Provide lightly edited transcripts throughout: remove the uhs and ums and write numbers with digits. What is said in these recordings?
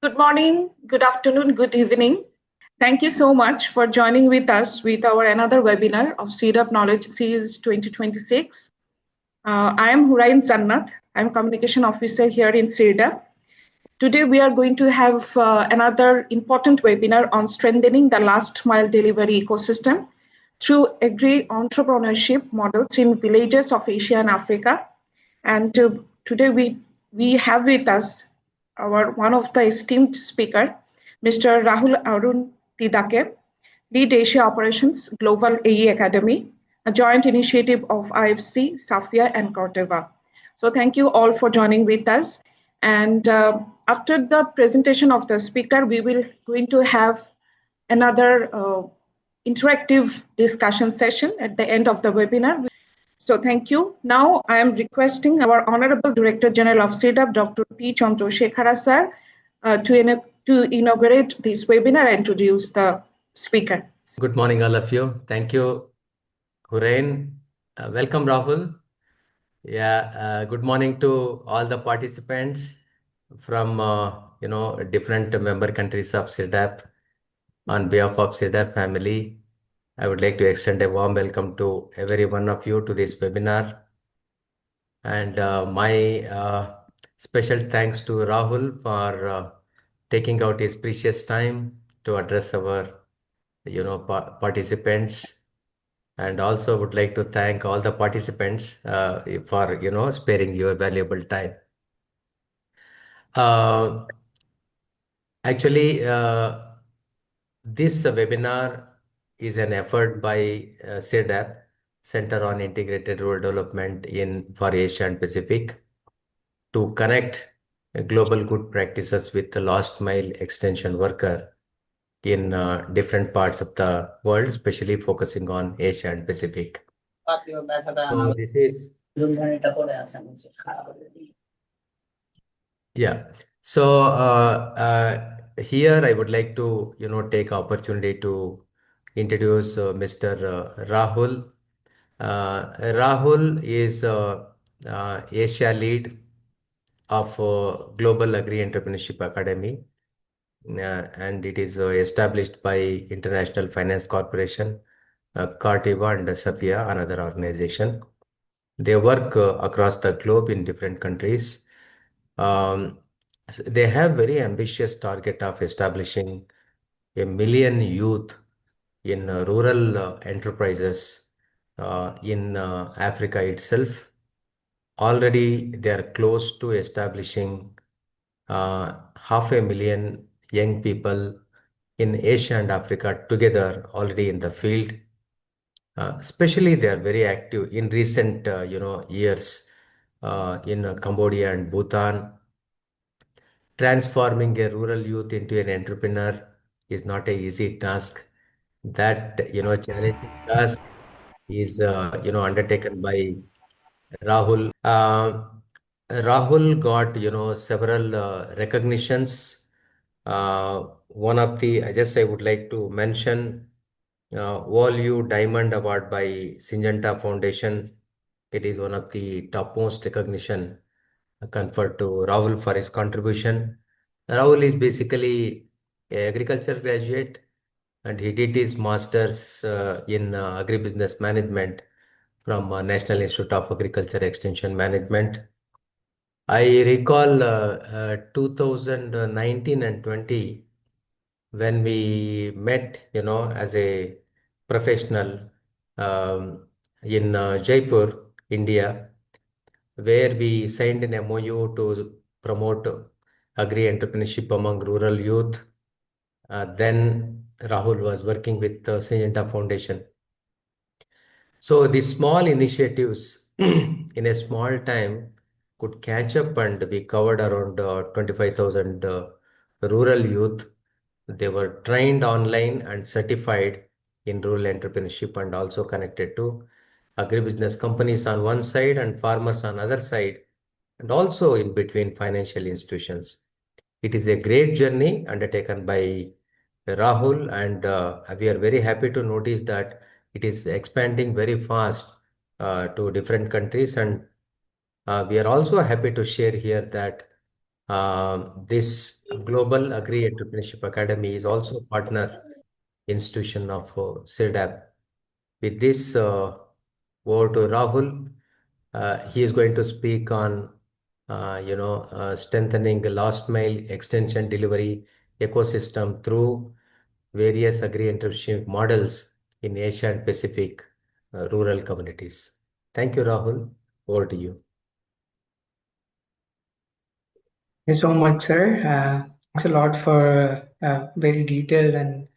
Good morning, good afternoon, good evening. Thank you so much for joining with us with our another webinar of CIRDAP Knowledge Series 2026. I am Hurain Zannat. I'm Communication Officer here in CIRDAP. Today we are going to have another important webinar on strengthening the last mile delivery ecosystem through agri-entrepreneurship models in villages of Asia and Africa. And today we have with us our one of the esteemed speaker, Mr. Rahul Arun Tidake, Lead Asia Operations Global AE Academy, a joint initiative of IFC, SAFIA, and Corteva. So thank you all for joining with us. And after the presentation of the speaker, we will going to have another interactive discussion session at the end of the webinar. So thank you. Now I am requesting our Honorable Director General of CIRDAP, Dr. P. Chandrasekhara sir, to inaugurate this webinar and introduce the speaker. Good morning, all of you. Thank you, Hurain. Welcome, Rahul. Good morning to all the participants from different member countries of CIRDAP. On behalf of CIRDAP family, I would like to extend a warm welcome to every one of you to this webinar. And my special thanks to Rahul for taking out his precious time to address our participants, and also would like to thank all the participants for sparing your valuable time. Actually, this webinar is an effort by CIRDAP, Center on Integrated Rural Development for Asia and Pacific, to connect global good practices with the last mile extension worker in different parts of the world, especially focusing on Asia and Pacific. So this is So here I would like to take opportunity to introduce Mr. Rahul. Rahul is Asia lead of Global Agri-Entrepreneurship Academy, and it is established by International Finance Corporation, Corteva, and SAFIA, another organization. They work across the globe in different countries. They have very ambitious target of establishing 1 million youth in rural enterprises in Africa itself. Already they are close to establishing 500,000 young people in Asia and Africa together already in the field. Especially they are very active in recent years in Cambodia and Bhutan. Transforming a rural youth into an entrepreneur is not a easy task. That challenging task is undertaken by Rahul. Rahul got several recognitions. One of the I would like to mention All Diamond Award by Syngenta Foundation. It is one of the topmost recognition conferred to Rahul for his contribution. Rahul is basically an agriculture graduate, and he did his master's in agribusiness management from National Institute of Agriculture Extension Management. I recall 2019 and 20 when we met, as a professional in Jaipur, India, where we signed an MOU to promote agri-entrepreneurship among rural youth. Then Rahul was working with the Syngenta Foundation. So these small initiatives in a small time could catch up, and we covered around 25,000 rural youth. They were trained online and certified in rural entrepreneurship, and also connected to agribusiness companies on one side and farmers on other side, and also in between financial institutions. It is a great journey undertaken by Rahul, and we are very happy to notice that it is expanding very fast to different countries. And we are also happy to share here that this Global Agri-Entrepreneurship Academy is also a partner institution of CIRDAP. With this, over to Rahul. He is going to speak on, strengthening the last mile extension delivery ecosystem through various agri-entrepreneurship models in Asia and Pacific rural communities. Thank you, Rahul. Over to you. Thank you so much, sir. Thanks a lot for very detailed, and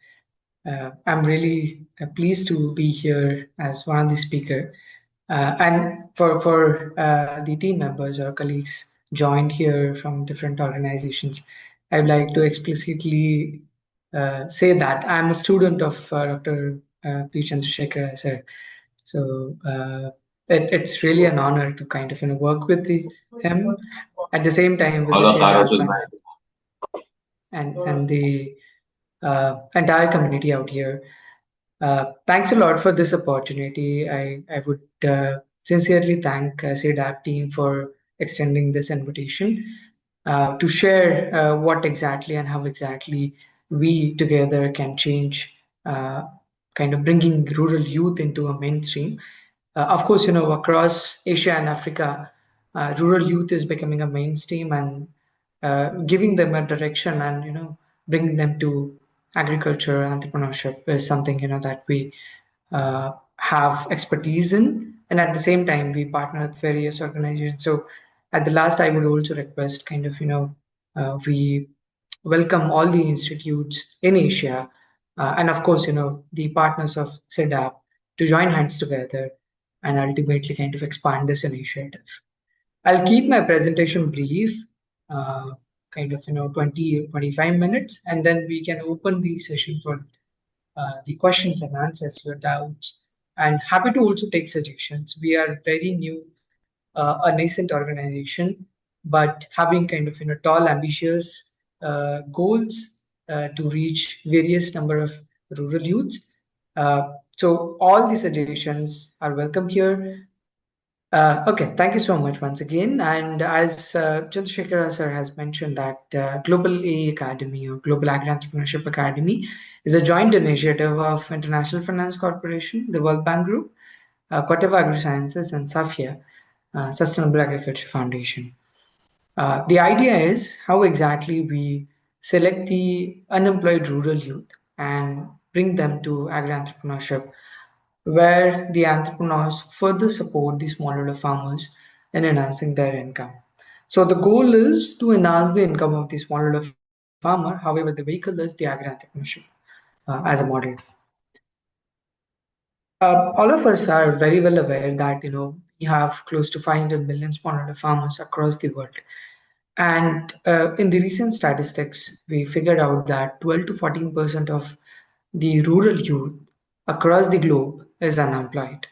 I'm really pleased to be here as one of the speaker. And for the team members or colleagues joined here from different organizations, I'd like to explicitly say that I'm a student of Dr. P. Chandrasekhar, sir. So it's really an honor to kind of work with him at the same time with the CIRDAP and the entire community out here. Thanks a lot for this opportunity. I would sincerely thank CIRDAP team for extending this invitation to share what exactly and how exactly we together can change, kind of bringing rural youth into a mainstream. Of course, across Asia and Africa, rural youth is becoming a mainstream, and giving them a direction and bringing them to agriculture entrepreneurship is something that we have expertise in, and at the same time we partner with various organizations. So at the last, I would also request kind of we welcome all the institutes in Asia, and of course the partners of CIRDAP to join hands together and ultimately kind of expand this initiative. I'll keep my presentation brief, kind of 20-25 minutes, and then we can open the session for the questions and answers, your doubts, and happy to also take suggestions. We are very new, a nascent organization, but having kind of tall, ambitious goals to reach various number of rural youths. So all the suggestions are welcome here. Okay, thank you so much once again. And as Chandrasekhar sir has mentioned, that Global A Academy or Global Agri-Entrepreneurship Academy is a joint initiative of International Finance Corporation, the World Bank Group, Corteva Agri-Sciences, and SAFIA, Sustainable Agriculture Foundation. The idea is how exactly we select the unemployed rural youth and bring them to agri-entrepreneurship, where the entrepreneurs further support the smallholder farmers in enhancing their income. So the goal is to enhance the income of the smallholder farmer. However, the vehicle is the agri-entrepreneurship as a model. All of us are very well aware that we have close to 500 million smallholder farmers across the world. And in the recent statistics, we figured out that 12 to 14% of the rural youth across the globe is unemployed.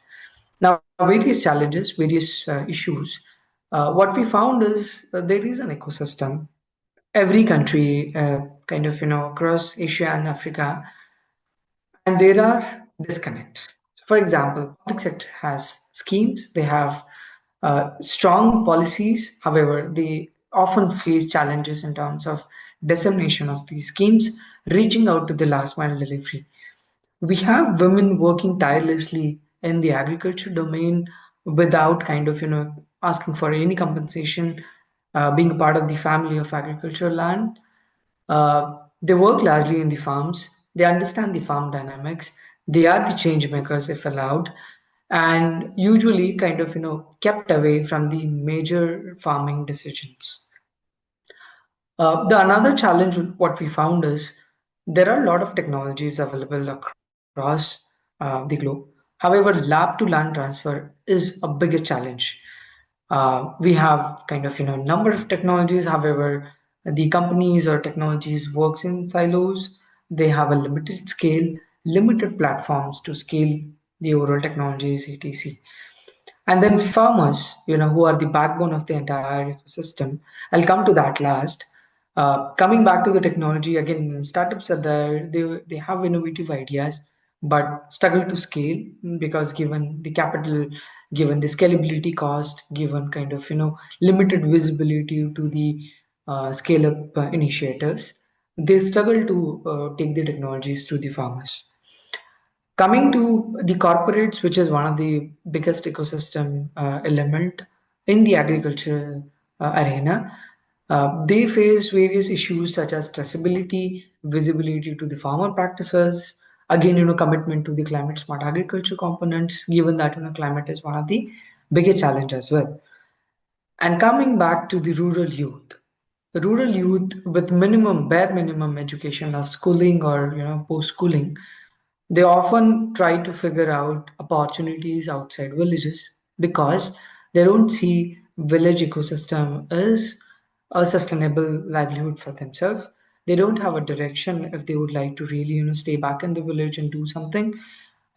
Now, various challenges, various issues. What we found is there is an ecosystem. Every country, kind of across Asia and Africa, and there are disconnects. For example, public sector has schemes, they have strong policies. However, they often face challenges in terms of dissemination of these schemes, reaching out to the last mile delivery. We have women working tirelessly in the agriculture domain without kind of asking for any compensation, being a part of the family of agricultural land. They work largely in the farms. They understand the farm dynamics. They are the change makers if allowed, and usually kind of kept away from the major farming decisions. The another challenge with what we found is there are a lot of technologies available across the globe. However, lab to land transfer is a bigger challenge. We have kind of number of technologies. However, the companies or technologies works in silos. They have a limited scale, limited platforms to scale the overall technologies, etc. And then farmers, who are the backbone of the entire ecosystem. I'll come to that last. Coming back to the technology again, startups are there. They have innovative ideas, but struggle to scale because given the capital, given the scalability cost, given kind of limited visibility to the scale-up initiatives, they struggle to take the technologies to the farmers. Coming to the corporates, which is one of the biggest ecosystem element in the agriculture arena, they face various issues such as traceability, visibility to the farmer practices, again, commitment to the climate smart agriculture components, given that, climate is one of the biggest challenge as well. And coming back to the rural youth with bare minimum education of schooling or, post-schooling, they often try to figure out opportunities outside villages because they don't see village ecosystem as a sustainable livelihood for themselves. They don't have a direction if they would like to really, stay back in the village and do something.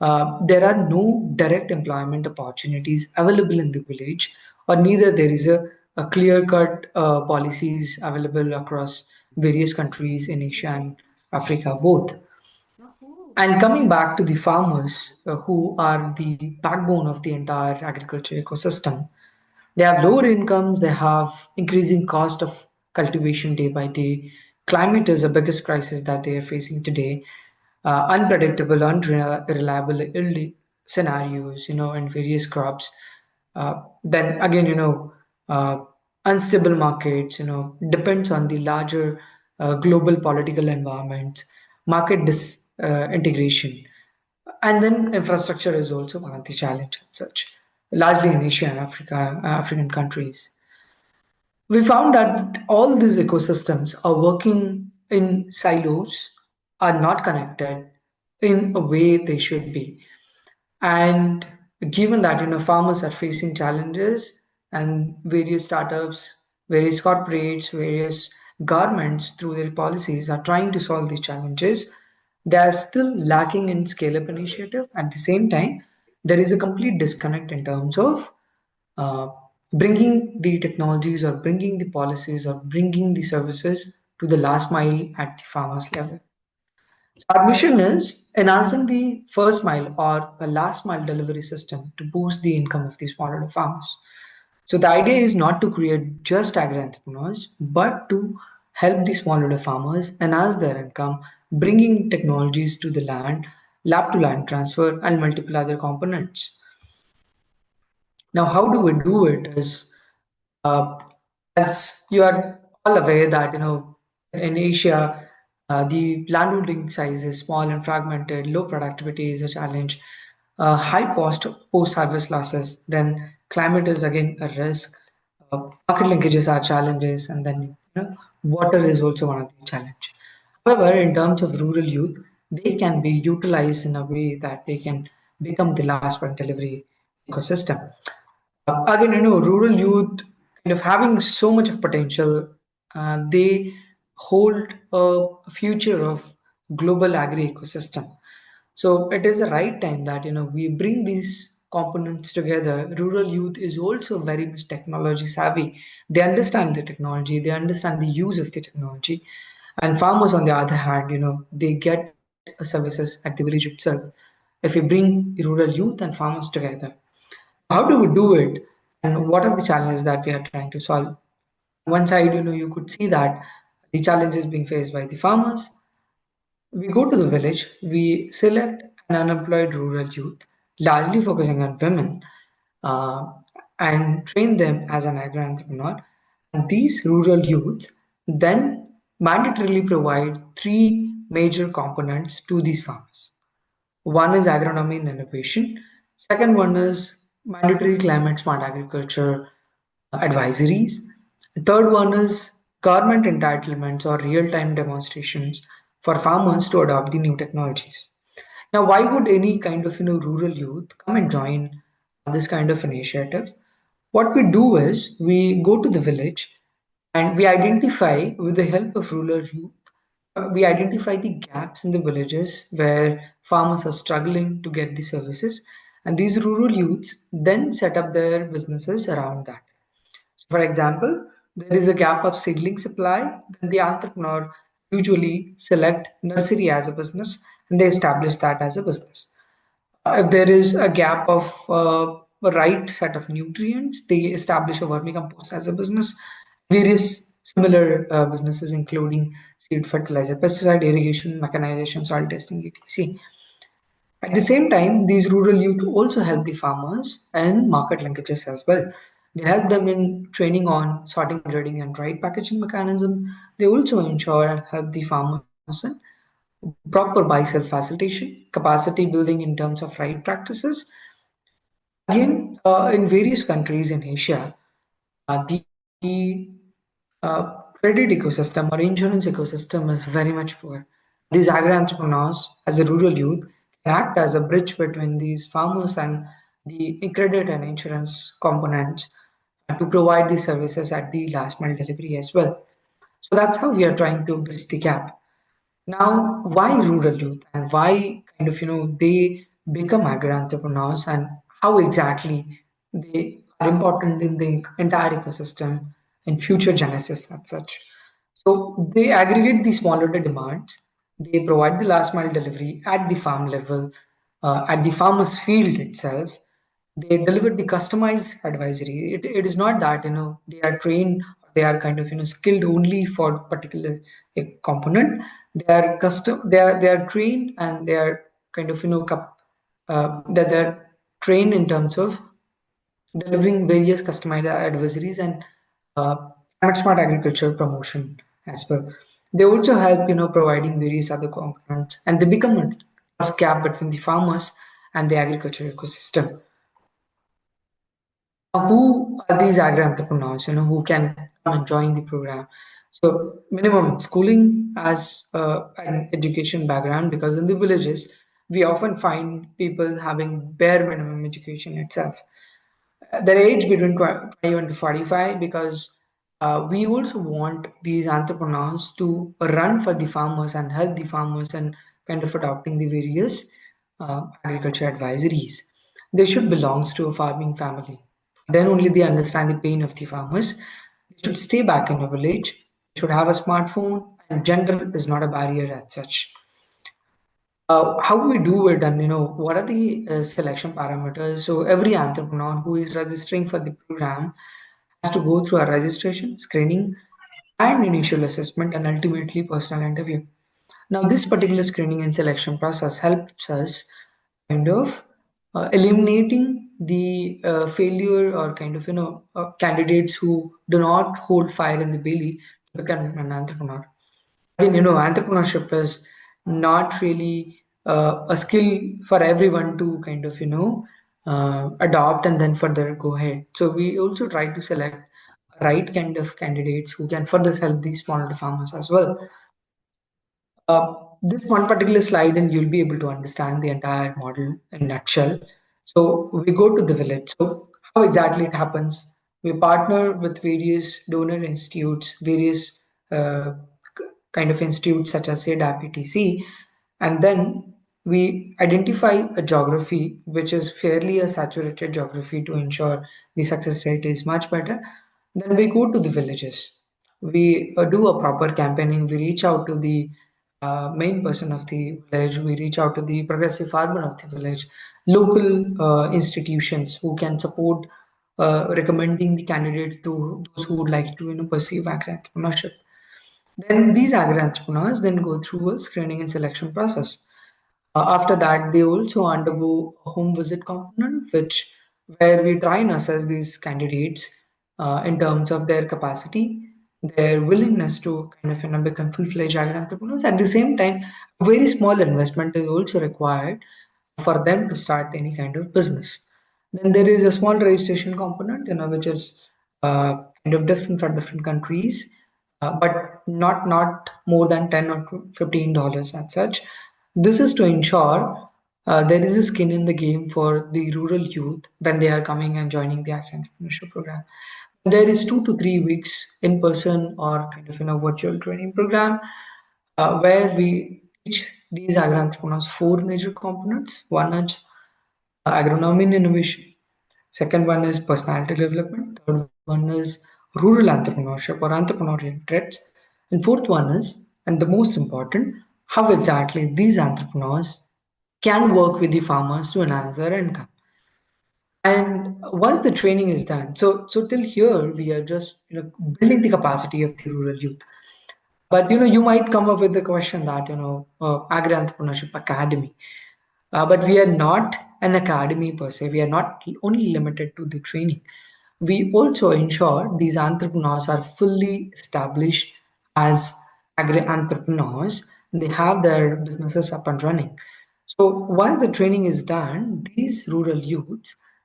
There are no direct employment opportunities available in the village, or neither there is a clear-cut policies available across various countries in Asia and Africa both. And coming back to the farmers, who are the backbone of the entire agriculture ecosystem, they have lower incomes, they have increasing cost of cultivation day by day. Climate is the biggest crisis that they are facing today. Unpredictable, unreliable scenarios, in various crops. Then again, uh, unstable markets, depends on the larger global political environment, market integration. And then infrastructure is also one of the challenges as such, largely in Asia and Africa, African countries. We found that all these ecosystems are working in silos, are not connected in a way they should be. And given that, farmers are facing challenges, and various startups, various corporates, various governments through their policies are trying to solve these challenges, they are still lacking in scale up initiative. At the same time, there is a complete disconnect in terms of uh, bringing the technologies or bringing the policies or bringing the services to the last mile at the farmers level. Our mission is enhancing the first mile or a last mile delivery system to boost the income of these smallholder farmers. So the idea is not to create just agri-entrepreneurs, but to help the smallholder farmers enhance their income, bringing technologies to the land, lab to land transfer, and multiple other components. Now, how do we do it is, uh, as you are all aware that, in Asia, the landholding size is small and fragmented, low productivity is a challenge, high post-harvest losses, then climate is again a risk, market linkages are challenges, and then, water is also one of the challenges. However, in terms of rural youth, they can be utilized in a way that they can become the last mile delivery ecosystem. Again, rural youth kind of having so much of potential, they hold a future of global agri ecosystem. So it is the right time that, we bring these components together. Rural youth is also very much technology savvy. They understand the technology, they understand the use of the technology. And farmers, on the other hand, they get services at the village itself. If we bring rural youth and farmers together, how do we do it, and what are the challenges that we are trying to solve? One side, you could see that the challenges being faced by the farmers. We go to the village, we select an unemployed rural youth, largely focusing on women, uh, and train them as an agri-entrepreneur. And these rural youths then mandatorily provide three major components to these farmers. One is agronomy and innovation. Second one is mandatory climate smart agriculture advisories. The third one is government entitlements or real-time demonstrations for farmers to adopt the new technologies. Now, why would any kind of rural youth come and join this kind of initiative? What we do is we go to the village and we identify with the help of rural youth, we identify the gaps in the villages where farmers are struggling to get the services, and these rural youths then set up their businesses around that. For example, there is a gap of seedling supply, then the entrepreneur usually select nursery as a business and they establish that as a business. If there is a gap of a right set of nutrients, they establish a vermicompost as a business. Various similar businesses including seed fertilizer, pesticide, irrigation, mechanization, soil testing, etc. At the same time, these rural youth also help the farmers and market linkages as well. They help them in training on sorting, grading, and right packaging mechanism. They also ensure and help the farmers in proper buy-sell facilitation, capacity building in terms of right practices. Again, in various countries in Asia, the credit ecosystem or insurance ecosystem is very much poor. These agri-entrepreneurs, as a rural youth, can act as a bridge between these farmers and the credit and insurance components to provide these services at the last mile delivery as well. So that's how we are trying to bridge the gap. Now, why rural youth and why they become agri-entrepreneurs and how exactly they are important in the entire ecosystem and future genesis as such. So they aggregate the smallholder demand, they provide the last mile delivery at the farm level, at the farmer's field itself, they deliver the customized advisory. It is not that they are trained, they are skilled only for particular component. They are they are trained and they are that they're trained in terms of delivering various customized advisories and uh, smart agriculture promotion as well. They also help providing various other components, and they become a trust gap between the farmers and the agriculture ecosystem. Who are these agri-entrepreneurs, who can come and join the program? So minimum schooling as an education background, because in the villages, we often find people having bare minimum education itself. Their age between 21 to 45, because we also want these entrepreneurs to run for the farmers and help the farmers and adopting the various agriculture advisories. They should belongs to a farming family. Then only they understand the pain of the farmers. They should stay back in the village. They should have a smartphone, and gender is not a barrier as such. How do we do it, and what are the selection parameters? So every entrepreneur who is registering for the program has to go through a registration, screening, and initial assessment, and ultimately personal interview. Now this particular screening and selection process helps us eliminating the failure or candidates who do not hold fire in the belly to become an entrepreneur. Again, entrepreneurship is not really a skill for everyone to adopt and then further go ahead. So we also try to select right kind of candidates who can further help these smaller farmers as well. This one particular slide, and you'll be able to understand the entire model in a nutshell. So we go to the village. So how exactly it happens? We partner with various donor institutes, various uh, institutes such as CIRDAP, etc. And then we identify a geography which is fairly a saturated geography to ensure the success rate is much better. Then we go to the villages. We do a proper campaigning. We reach out to the main person of the village. We reach out to the progressive farmer of the village, local institutions who can support recommending the candidate to those who would like to pursue agri-entrepreneurship. Then these agri-entrepreneurs then go through a screening and selection process. After that, they also undergo a home visit component, which where we try and assess these candidates in terms of their capacity, their willingness to become full-fledged agri-entrepreneurs. At the same time, a very small investment is also required for them to start any kind of business. Then there is a small registration component, which is different for different countries, but not more than $10 or $15 as such. This is to ensure there is a skin in the game for the rural youth when they are coming and joining the agri-entrepreneurship program. There is 2 to 3 weeks in person or virtual training program where we teach these agri-entrepreneurs four major components. One is agronomy and innovation. Second one is personality development. Third one is rural entrepreneurship or entrepreneurial traits. And fourth one is, and the most important, how exactly these entrepreneurs can work with the farmers to enhance their income. And once the training is done, so till here we are just building the capacity of the rural youth. But you might come up with the question that Agri-Entrepreneurship Academy. But we are not an academy per se. We are not only limited to the training. We also ensure these entrepreneurs are fully established as agri-entrepreneurs. They have their businesses up and running. So once the training is done, these rural youth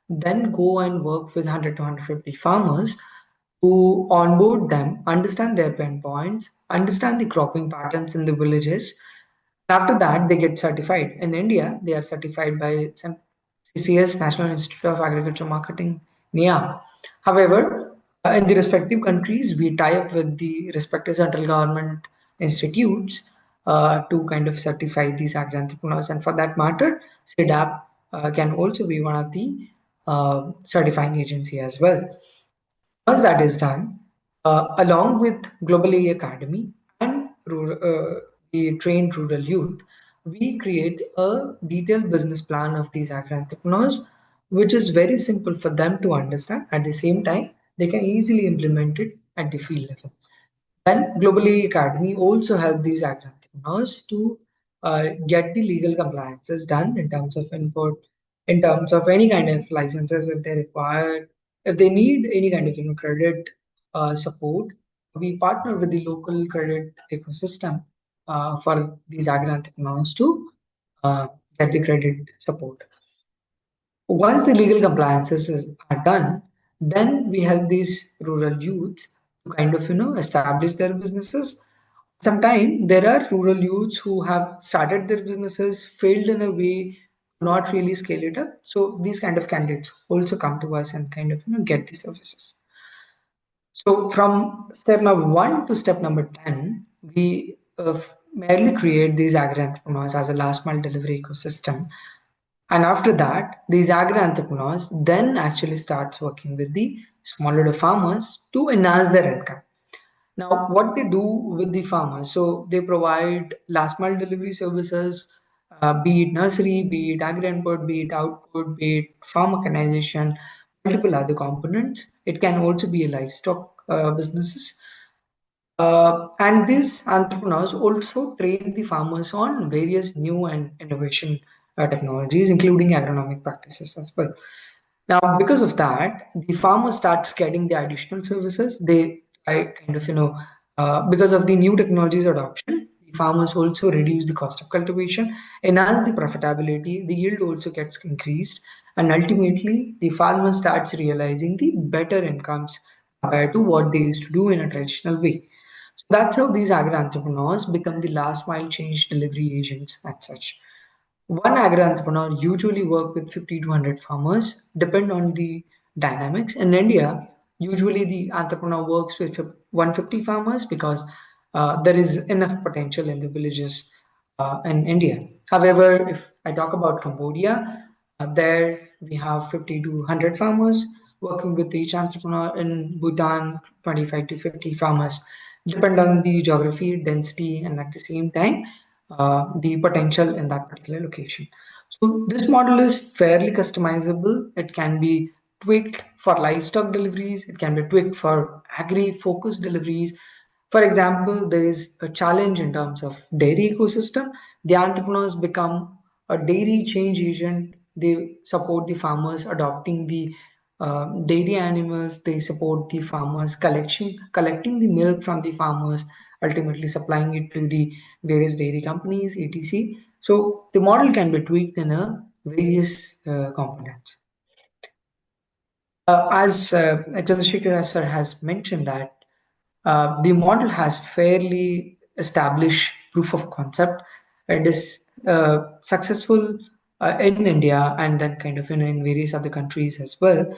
then go and work with 100 to 150 farmers who onboard them, understand their pain points, understand the cropping patterns in the villages. After that, they get certified. In India, they are certified by CCS, National Institute of Agriculture Marketing, NIA. However, in the respective countries, we tie up with the respective central government institutes to kind of certify these agri-entrepreneurs. And for that matter, CIRDAP can also be one of the certifying agency as well. Once that is done, along with Global Agri Academy and the trained rural youth, we create a detailed business plan of these agri-entrepreneurs, which is very simple for them to understand. At the same time, they can easily implement it at the field level. And Global Agri Academy also help these agri-entrepreneurs to get the legal compliances done in terms of input, in terms of any kind of licenses if they require, if they need any kind of credit support. We partner with the local credit ecosystem for these agri-entrepreneurs to get the credit support. Once the legal compliances are done, then we help these rural youth to kind of establish their businesses. Sometimes there are rural youths who have started their businesses, failed in a way, not really scale it up. So these kind of candidates also come to us and kind of get the services. So from step number 1 to step number 10, we merely create these agri-entrepreneurs as a last mile delivery ecosystem. And after that, these agri-entrepreneurs then actually starts working with the smallholder farmers to enhance their income. Now, what they do with the farmers, so they provide last mile delivery services, be it nursery, be it agri input, be it output, be it farm mechanization, multiple other components. It can also be a livestock businesses. And these entrepreneurs also train the farmers on various new and innovation technologies, including agronomic practices as well. Now, because of that, the farmer starts getting the additional services. They try kind of, because of the new technologies adoption, the farmers also reduce the cost of cultivation, enhance the profitability, the yield also gets increased, and ultimately the farmer starts realizing the better incomes compared to what they used to do in a traditional way. That's how these agri-entrepreneurs become the last mile change delivery agents and such. One agri-entrepreneur usually work with 50 to 100 farmers, depend on the dynamics. In India, usually the entrepreneur works with 150 farmers because there is enough potential in the villages in India. However, if I talk about Cambodia, there we have 50 to 100 farmers working with each entrepreneur. In Bhutan, 25 to 50 farmers, depend on the geography, density, and at the same time, the potential in that particular location. So this model is fairly customizable. It can be tweaked for livestock deliveries. It can be tweaked for agri-focused deliveries. For example, there is a challenge in terms of dairy ecosystem. The entrepreneurs become a dairy change agent. They support the farmers adopting the dairy animals. They support the farmers collecting the milk from the farmers, ultimately supplying it to the various dairy companies, etc. So the model can be tweaked in a various components. As Chandrasekhar sir has mentioned that the model has fairly established proof of concept. It is successful in India and then kind of in various other countries as well.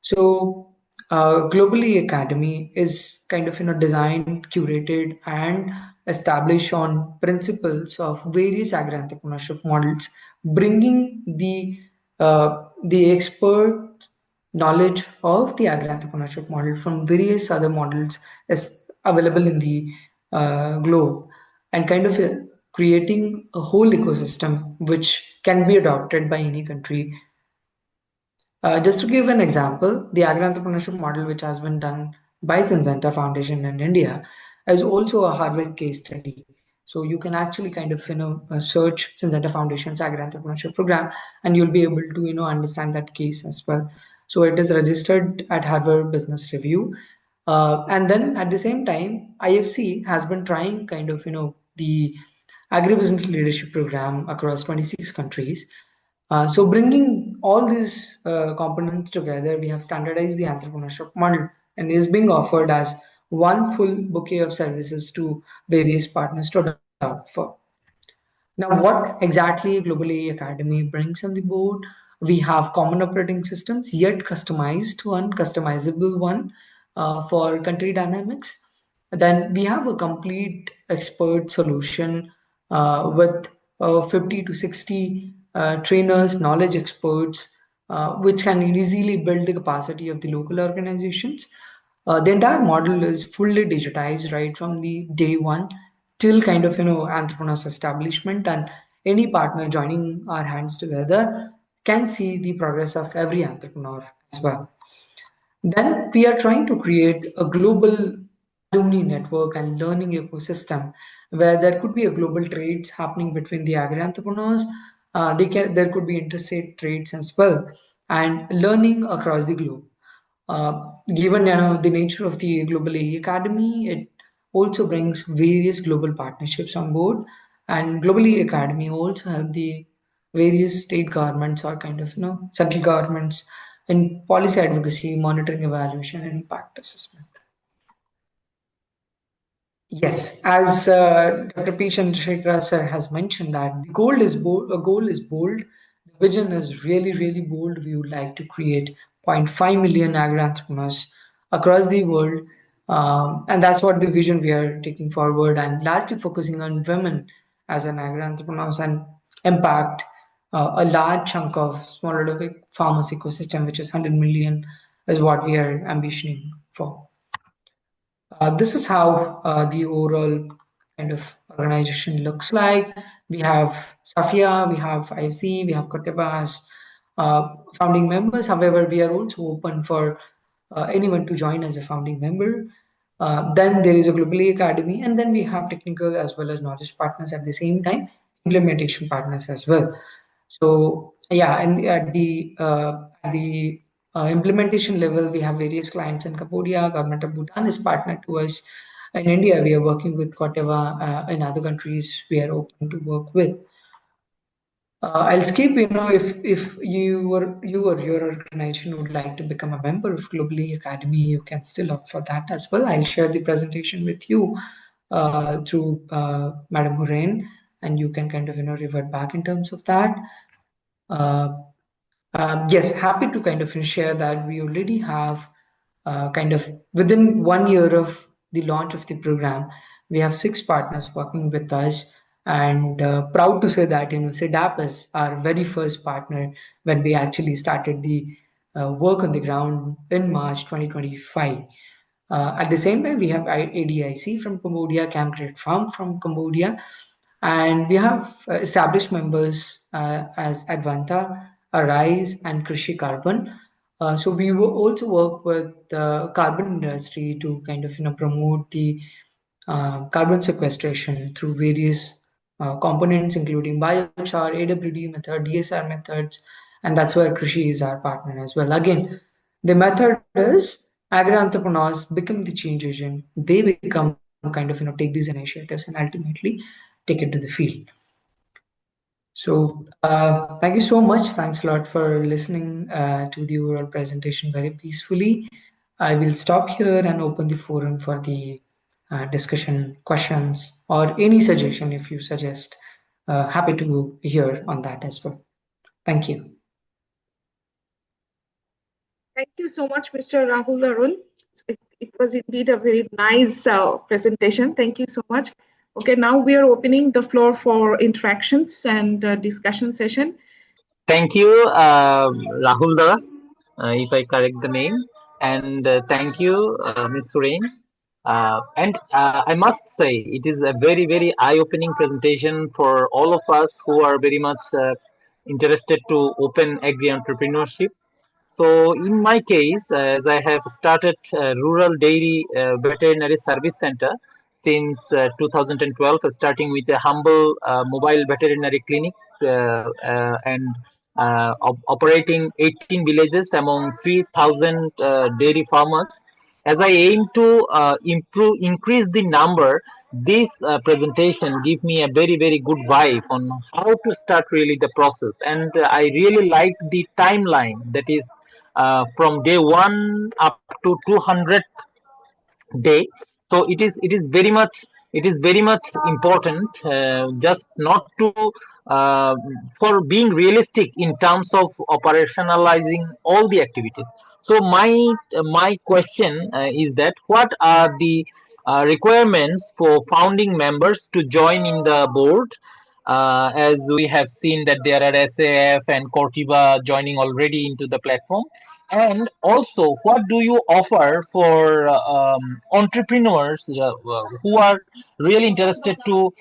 So globally, Academy is kind of designed, curated, and established on principles of various agri-entrepreneurship models, bringing the expert knowledge of the agri-entrepreneurship model from various other models is available in the globe, and kind of creating a whole ecosystem which can be adopted by any country. Just to give an example, the agri-entrepreneurship model, which has been done by Syngenta Foundation in India, is also a Harvard case study. So you can actually kind of search Syngenta Foundation's agri-entrepreneurship program, and you'll be able to understand that case as well. So it is registered at Harvard Business Review, and then at the same time, IFC has been trying kind of the agribusiness leadership program across 26 countries. So bringing all these components together, we have standardized the entrepreneurship model and is being offered as one full bouquet of services to various partners to adopt for. Now, what exactly Global Academy brings on the board? We have common operating systems, yet customizable one for country dynamics. Then we have a complete expert solution with 50 to 60 trainers, knowledge experts, which can easily build the capacity of the local organizations. The entire model is fully digitized right from the day one till kind of entrepreneurs establishment, and any partner joining our hands together can see the progress of every entrepreneur as well. Then we are trying to create a global alumni network and learning ecosystem where there could be a global trades happening between the agri entrepreneurs. There could be interstate trades as well, and learning across the globe. Given the nature of the Global Academy, it also brings various global partnerships on board, and Global Academy also have the various state governments or kind of central governments in policy advocacy, monitoring, evaluation, and impact assessment. Yes, as Dr. P. Chandrasekhara sir has mentioned that the goal is bold, the vision is really, really bold. We would like to create 0.5 million agri-entrepreneurs across the world. And that's what the vision we are taking forward, and largely focusing on women as an agri-entrepreneurs and impact a large chunk of smallholder farmers ecosystem, which is 100 million, is what we are ambitioning for. This is how the overall kind of organization looks like. We have SAFIA, we have IFC, we have Corteva as founding members. However, we are also open for anyone to join as a founding member. Then there is a Global Academy, and then we have technical as well as knowledge partners at the same time, implementation partners as well. So yeah, and at the implementation level, we have various clients in Cambodia. Government of Bhutan is partner to us. In India, we are working with Corteva. In other countries, we are open to work with. I'll skip. If you or your organization would like to become a member of Global Academy, you can still opt for that as well. I'll share the presentation with you through Madam Hurain, and you can kind of revert back in terms of that. Yes, happy to kind of share that we already have kind of within 1 year of the launch of the program, we have 6 partners working with us, and proud to say that CIRDAP is our very first partner when we actually started the work on the ground in March 2025. At the same time, we have ADIC from Cambodia, Camp Great Farm from Cambodia, and we have established members as Advanta, Arise, and Krishi Carbon. So we will also work with the carbon industry to kind of promote the carbon sequestration through various components, including biochar, AWD method, DSR methods, and that's where Krishi is our partner as well. Again, the method is agri-entrepreneurs become the change agent. They become kind of take these initiatives and ultimately take it to the field. So thank you so much. Thanks a lot for listening to the overall presentation very peacefully. I will stop here and open the forum for the discussion, questions, or any suggestion if you suggest. Happy to hear on that as well. Thank you. Thank you so much, Mr. Rahul Arun. It was indeed a very nice presentation. Thank you so much. Okay, now we are opening the floor for interactions and discussion session. Thank you, Rahul, if I correct the name, and thank you, Ms. Surain. And I must say, it is a very, very eye-opening presentation for all of us who are very much interested to open agri-entrepreneurship. So in my case, as I have started rural dairy veterinary service center since 2012, starting with a humble mobile veterinary clinic and operating 18 villages among 3,000 dairy farmers. As I aim to increase the number, this presentation give me a very good vibe on how to start really the process, and I really like the timeline, that is from day one up to 200 day. So it is very much important, just not to uh, for being realistic in terms of operationalizing all the activities. So my question is that what are the requirements for founding members to join in the board, as we have seen that there are SAF and Corteva joining already into the platform. And also, what do you offer for entrepreneurs who are really interested to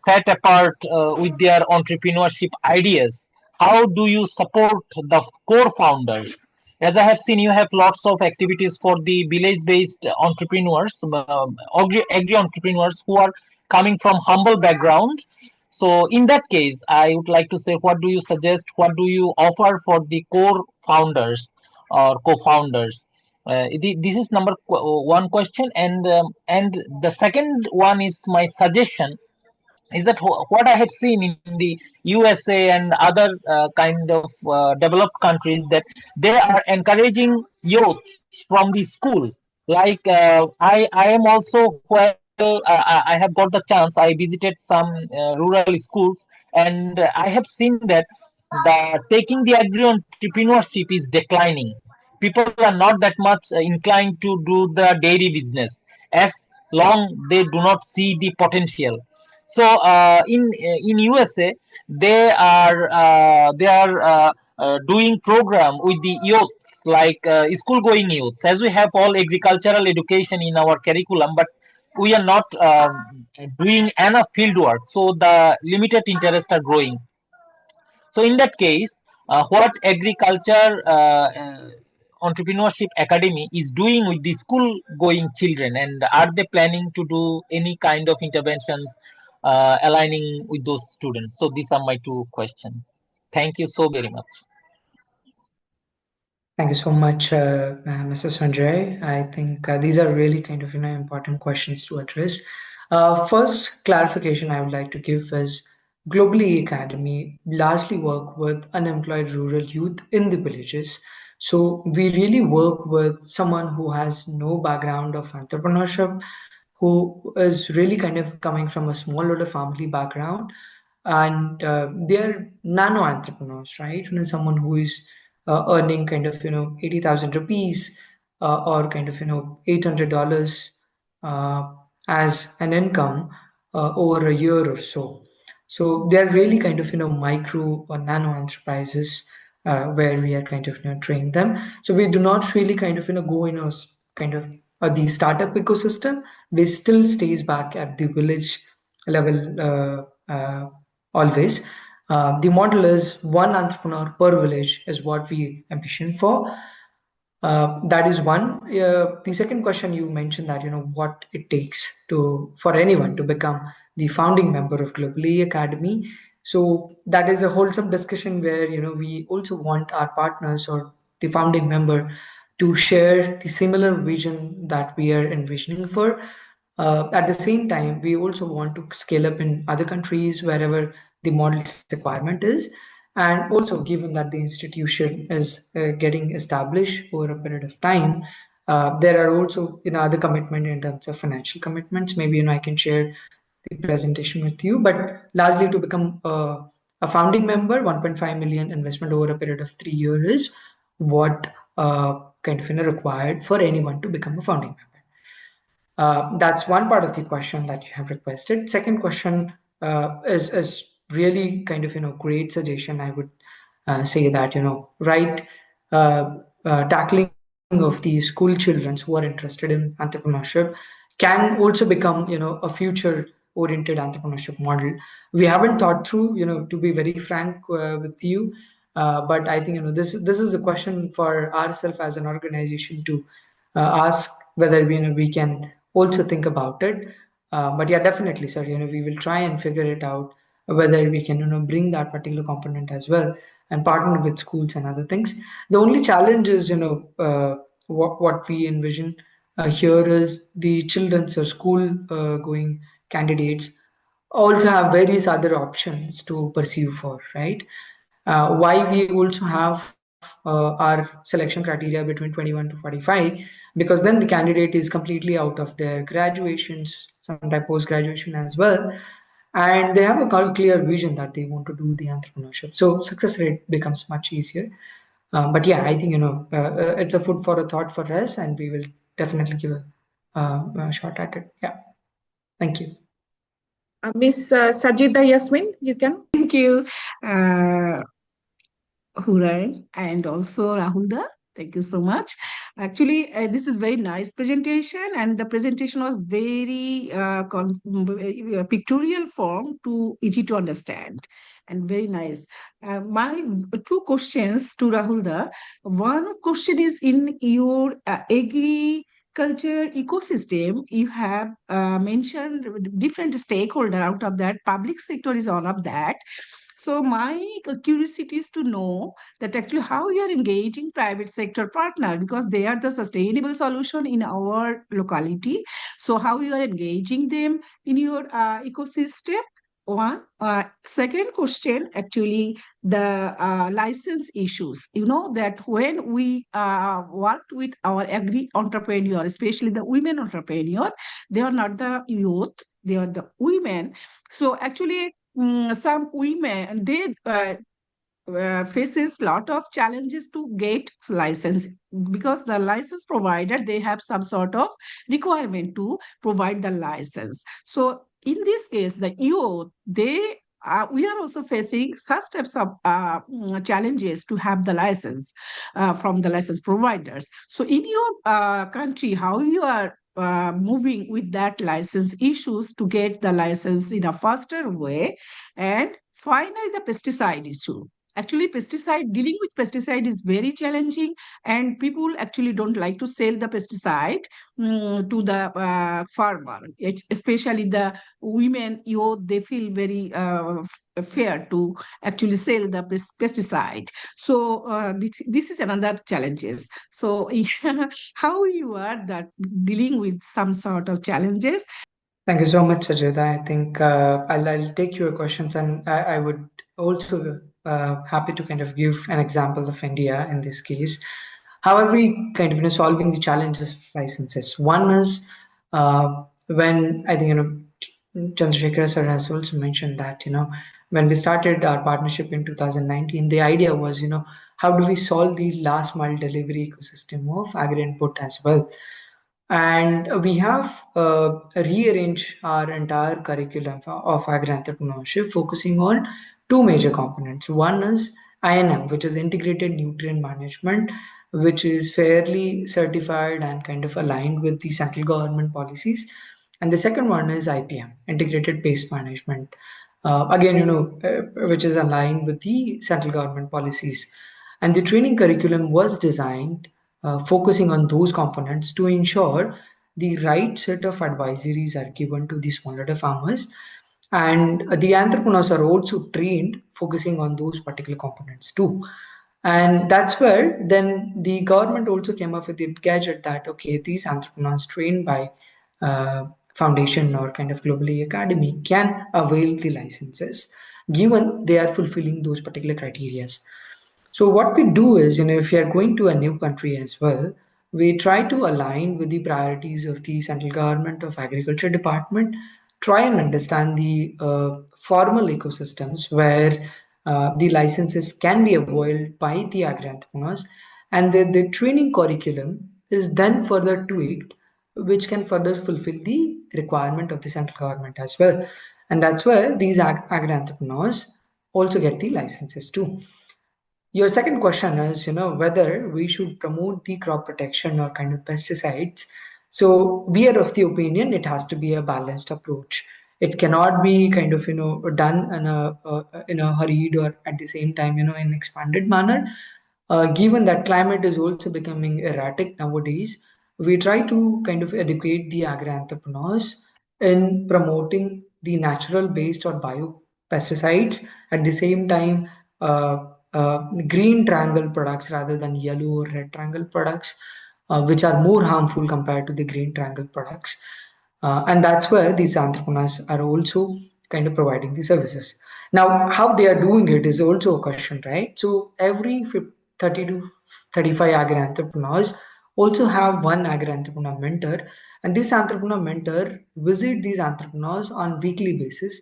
set apart with their entrepreneurship ideas? How do you support the core founders? As I have seen, you have lots of activities for the village-based entrepreneurs, agri-entrepreneurs who are coming from humble background. So in that case, I would like to say, what do you suggest? What do you offer for the core founders or co-founders? This is one question, and the second one is my suggestion is that what I had seen in the USA and other kind of developed countries, that they are encouraging youth from the school. Like I am also, well, I have got the chance. I visited some rural schools, and I have seen that taking the agri entrepreneurship is declining. People are not that much inclined to do the dairy business as long they do not see the potential. So in USA, they are doing program with the youth, like school going youths, as we have all agricultural education in our curriculum, but we are not doing enough field work, so the limited interest are growing. So in that case, what agriculture entrepreneurship academy is doing with the school going children, and are they planning to do any kind of interventions aligning with those students? So these are my two questions. Thank you so very much. Thank you so much, Mr. Sanjay. I think these are really kind of important questions to address. First clarification I would like to give is Global Academy largely work with unemployed rural youth in the villages. So we really work with someone who has no background of entrepreneurship, who is really kind of coming from a smallholder family background, and they're nano entrepreneurs, right? Someone who is earning kind of 80,000 rupees or kind of $800 uh, as an income over a year or so. So they're really kind of micro or nano enterprises where we are kind of train them. So we do not really kind of go in a kind of the startup ecosystem. We still stays back at the village level always. The model is one entrepreneur per village is what we ambition for. That is one. The second question you mentioned that what it takes to for anyone to become the founding member of Global Academy. So that is a wholesome discussion where we also want our partners or the founding member to share the similar vision that we are envisioning for. At the same time, we also want to scale up in other countries wherever the model's requirement is. And also, given that the institution is getting established over a period of time, there are also other commitment in terms of financial commitments. Maybe I can share the presentation with you, but largely to become a founding member, 1.5 million investment over a period of 3 years is what kind of required for anyone to become a founding member. That's one part of the question that you have requested. Second question is really kind of great suggestion. I would say that right tackling of the school children who are interested in entrepreneurship can also become a future oriented entrepreneurship model. We haven't thought through, to be very frank with you, But I think this is a question for ourselves as an organization to ask whether we can also think about it. But yeah, definitely, sir. We will try and figure it out whether we can bring that particular component as well and partner with schools and other things. The only challenge is what we envision here is the children's or school going candidates also have various other options to pursue for, right? Why we also have our selection criteria between 21 to 45, because then the candidate is completely out of their graduations, sometimes post-graduation as well, and they have a clear vision that they want to do the entrepreneurship. So success rate becomes much easier. But yeah, I think it's a food for a thought for us, and we will definitely give a shot at it. Yeah, thank you. Miss Sajida Yasmin, you can. Thank you, Hurai, and also Rahulda. Thank you so much. Actually, this is very nice presentation, and the presentation was very pictorial form to easy to understand, and very nice. My two questions to Rahulda. One question is in your agriculture ecosystem, you have mentioned different stakeholder. Out of that, public sector is all of that. So my curiosity is to know that actually how you are engaging private sector partner, because they are the sustainable solution in our locality. So how you are engaging them in your ecosystem. One. Second question, actually, the license issues. You know that when we worked with our agri-entrepreneur, especially the women entrepreneur, they are not the youth, they are the women. So actually, some women, they faces lot of challenges to get license, because the license provider, they have some sort of requirement to provide the license. So in this case, the youth, they we are also facing such types of challenges to have the license from the license providers. So in your country, how you are moving with that license issues to get the license in a faster way? And finally, the pesticide issue. Actually, dealing with pesticide is very challenging, and people actually don't like to sell the pesticide to the farmer, especially the women, they feel very fair to actually sell the pesticide. So this is another challenges. So how you are that dealing with some sort of challenges? Thank you so much, Sajida. I think I'll take your questions, and I would also happy to kind of give an example of India in this case. How are we kind of solving the challenges of licenses? One is when I think Chandrasekhar sir has also mentioned that when we started our partnership in 2019, the idea was how do we solve the last mile delivery ecosystem of agri input as well. And we have rearranged our entire curriculum of agri-entrepreneurship, focusing on two major components. One is INM, which is integrated nutrient management, which is fairly certified and kind of aligned with the central government policies. And the second one is IPM, integrated pest management, again, which is aligned with the central government policies. And the training curriculum was designed focusing on those components to ensure the right set of advisories are given to the smallholder farmers, and the entrepreneurs are also trained focusing on those particular components too. And that's where then the government also came up with the gadget that okay, these entrepreneurs trained by foundation or kind of Global Academy can avail the licenses given they are fulfilling those particular criterias. So what we do is, if you are going to a new country as well, we try to align with the priorities of the central government of agriculture department, try and understand the formal ecosystems where the licenses can be availed by the agri-entrepreneurs, and the training curriculum is then further tweaked, which can further fulfill the requirement of the central government as well. And that's where these agri-entrepreneurs also get the licenses too. Your second question is, whether we should promote the crop protection or kind of pesticides. So we are of the opinion it has to be a balanced approach. It cannot be kind of done in a hurried or at the same time in expanded manner. Given that climate is also becoming erratic nowadays, we try to kind of educate the agri entrepreneurs in promoting the natural based or bio pesticides, at the same time green triangle products rather than yellow or red triangle products, which are more harmful compared to the green triangle products. And that's where these entrepreneurs are also kind of providing the services. Now, how they are doing it is also a question, right? So every 30 to 35 agri entrepreneurs also have one agri entrepreneur mentor, and this entrepreneur mentor visit these entrepreneurs on weekly basis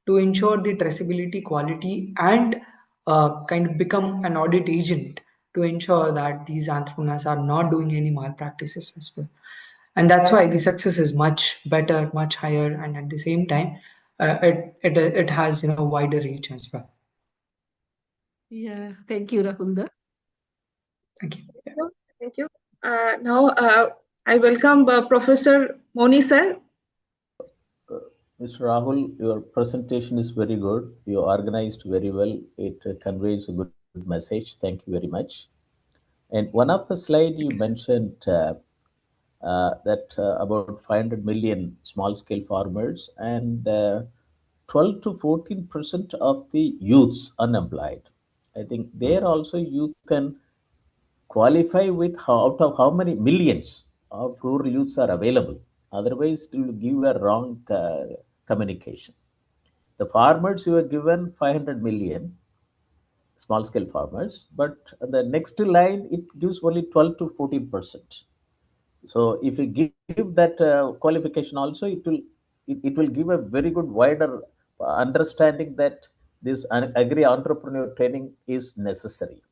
to ensure the traceability, quality, and kind of become an audit agent to ensure that these entrepreneurs are not doing any malpractices as well. And that's why the success is much better, much higher, and at the same time it has wider reach as well. Yeah, thank you, Rahul. Thank you. Thank you. Now, I welcome Professor Moni sir. Mr. Rahul, your presentation is very good. You organized very well. It conveys a good message. Thank you very much. And one of the slide you mentioned that about 500 million small scale farmers and 12 to 14% of the youths unemployed. I think there also you can qualify with out of how many millions of rural youths are available. Otherwise, it will give a wrong communication. The farmers you are given 500 million small scale farmers, but the next line it gives only 12 to 14%. So if you give that qualification also, it will give a very good wider understanding that this agri entrepreneur training is necessary.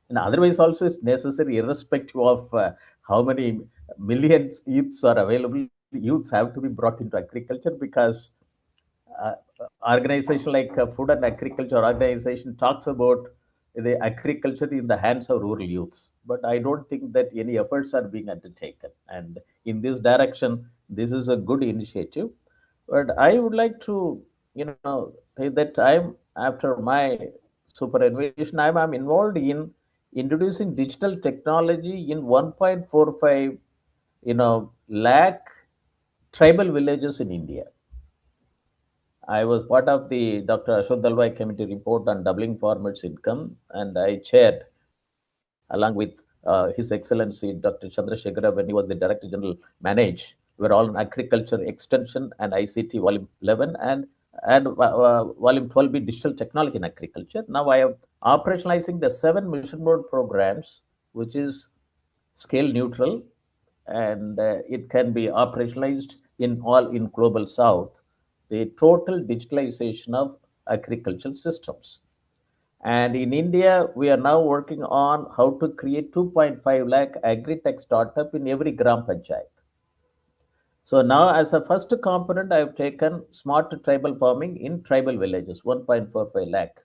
And otherwise also is necessary irrespective of how many millions youths are available. Youths have to be brought into agriculture because uh, organization like food and agriculture organization talks about the agriculture in the hands of rural youths, but I don't think that any efforts are being undertaken, and in this direction this is a good initiative. But I would like to say that I'm after my superannuation I'm involved in introducing digital technology in 1.45 lakh tribal villages in India. I was part of the Dr. Ashok Dalwai committee report on doubling farmers' income, and I chaired, along with His Excellency Dr. Chandrasekhara, when he was the Director General, manage. We were all on agriculture extension and ICT volume 11 and volume 12B digital technology in agriculture. Now I am operationalizing the 7 mission board programs, which is scale neutral, and it can be operationalized in all in global south, the total digitalization of agricultural systems. And in India, we are now working on how to create 2.5 lakh agri-tech startup in every gram panchayat. So now as a first component, I have taken smart tribal farming in tribal villages, 1.45 lakh.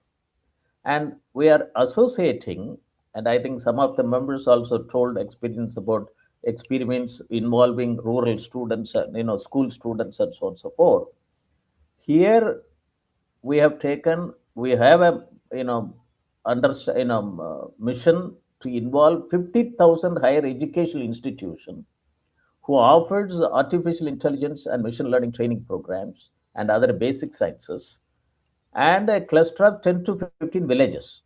And we are associating, and I think some of the members also told experience about experiments involving rural students, school students and so on and so forth. Here we have a mission to involve 50,000 higher educational institution who offers artificial intelligence and machine learning training programs and other basic sciences, and a cluster of 10 to 15 villages.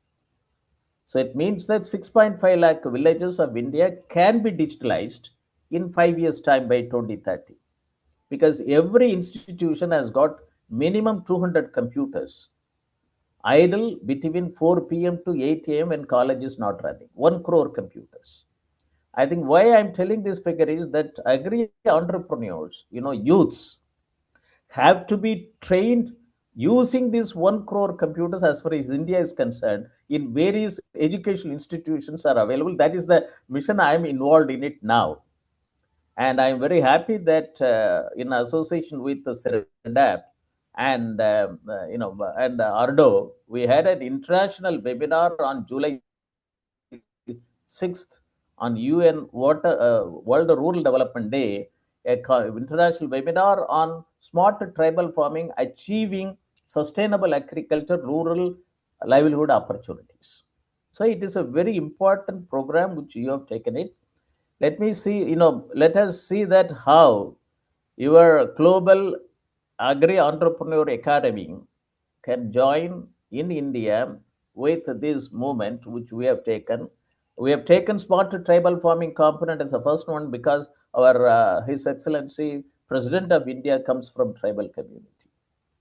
So it means that 6.5 lakh villages of India can be digitalized in 5 years' time by 2030, because every institution has got minimum 200 computers idle between 4 p.m. to 8 a.m. when college is not running. 1 crore computers. I think why I'm telling this figure is that agri entrepreneurs, youths, have to be trained using these 1 crore computers as far as India is concerned in various educational institutions are available. That is the mission I am involved in it now. And I'm very happy that in association with the CIRDAP and and Ardo, we had an international webinar on July 6th on UN World Rural Development Day, international webinar on smart tribal farming, achieving sustainable agriculture, rural livelihood opportunities. So it is a very important program which you have taken it. Let me see, let us see that how your Global Agri-Entrepreneur Academy can join in India with this movement which we have taken. We have taken smart tribal farming component as the first one because our His Excellency President of India comes from tribal community.